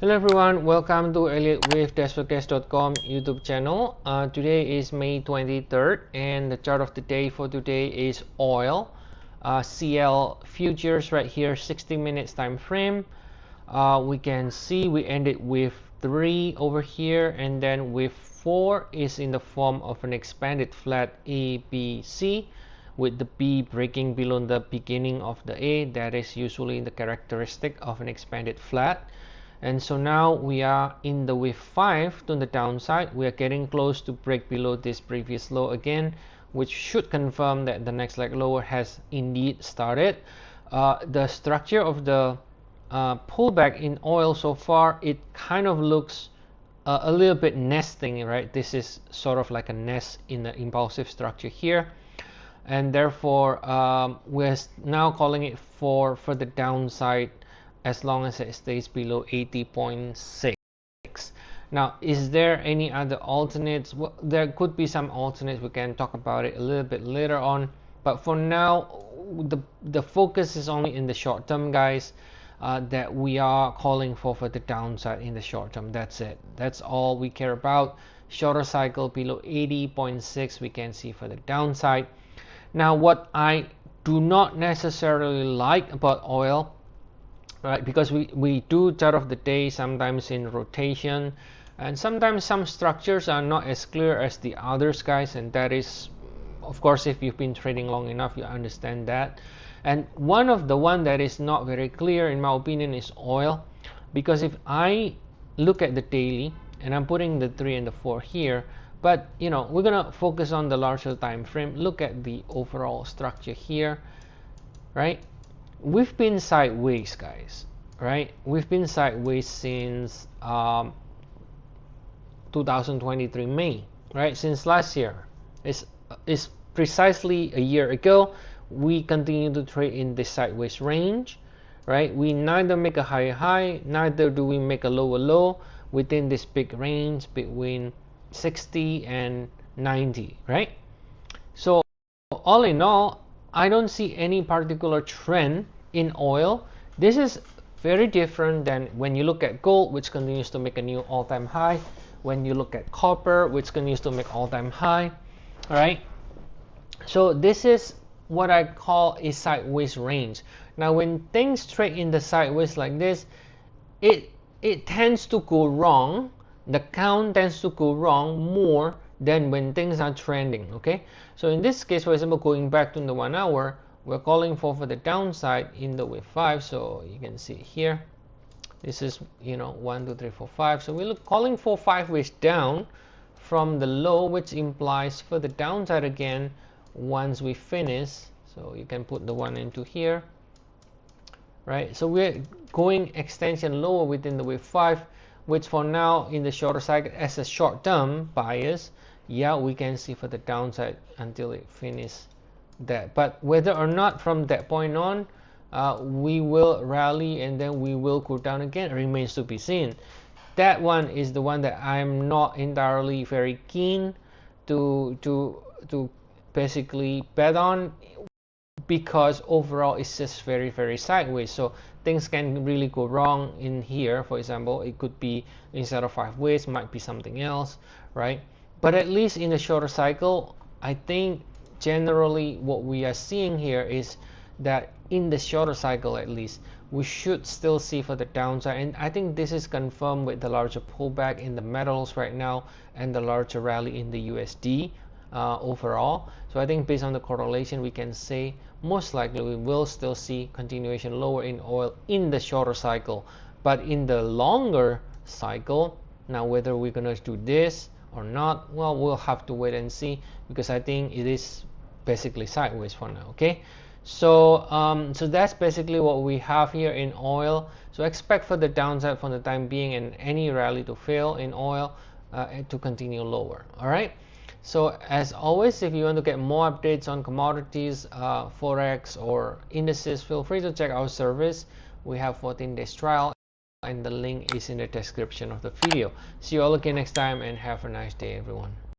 Hello everyone, welcome to Elliott Wave Forex.com YouTube channel. Today is May 23rd and the chart of the day for today is oil. CL futures right here, 60 minutes time frame. We can see we ended with 3 over here, and then with 4 is in the form of an expanded flat A, B, C, with the B breaking below the beginning of the A. That is usually the characteristic of an expanded flat. And so now we are in the wave 5 to the downside. We are getting close to break below this previous low again, which should confirm that the next leg lower has indeed started. The structure of the pullback in oil so far, it kind of looks a little bit nesting, right? This is sort of like a nest in the impulsive structure here, and therefore we're now calling it for the downside as long as it stays below 80.6. Now, is there any other alternates? Well, there could be some alternates. We can talk about it a little bit later on, but for now the focus is only in the short term, guys. That we are calling for the downside in the short term. That's it. That's all we care about. Shorter cycle below 80.6 we can see for the downside. Now, what I do not necessarily like about oil, right, because we do chart of the day sometimes in rotation, and sometimes some structures are not as clear as the others, guys, and that is, of course, if you've been trading long enough, you understand that. And one of the one that is not very clear in my opinion is oil, because if I look at the daily, and I'm putting the 3 and the 4 here, but you know, we're gonna focus on the larger time frame. Look at the overall structure here, right? We've been sideways, guys, right? We've been sideways since 2023 May, right? Since last year. It's precisely a year ago. We continue to trade in the sideways range, right? We neither make a higher high, neither do we make a lower low within this big range between 60 and 90, right? So all in all, I don't see any particular trend in oil. This is very different than when you look at gold, which continues to make a new all-time high, when you look at copper, which continues to make all-time high, right? So this is what I call a sideways range. Now, when things trade in the sideways like this, it tends to go wrong. The count tends to go wrong more than when things are trending. Okay, so in this case, for example, going back to the 1 hour, we're calling for the downside in the wave 5. So you can see here, this is, you know, 1 2 3 4 5. So we're calling for 5 ways down from the low, which implies for the downside again once we finish. So you can put the 1 into here, right? So we're going extension lower within the wave 5, which for now in the shorter cycle as a short-term bias, yeah, we can see for the downside until it finishes that. But whether or not from that point on we will rally and then we will go down again remains to be seen. That one is the one that I'm not entirely very keen to basically bet on, because overall it's just very sideways. So things can really go wrong in here. For example, it could be instead of 5 ways might be something else, right? But at least in the shorter cycle, I think generally what we are seeing here is that in the shorter cycle, at least, we should still see for the downside. And I think this is confirmed with the larger pullback in the metals right now and the larger rally in the USD overall. So I think based on the correlation, we can say most likely we will still see continuation lower in oil in the shorter cycle. But in the longer cycle, now whether we're gonna do this or not, well, we'll have to wait and see, because I think it is basically sideways for now. Okay, so so that's basically what we have here in oil. So expect for the downside for the time being, and any rally to fail in oil to continue lower. All right. So as always, if you want to get more updates on commodities, Forex or indices, feel free to check our service. We have 14 days trial, and the link is in the description of the video. See you all again next time, and have a nice day, everyone.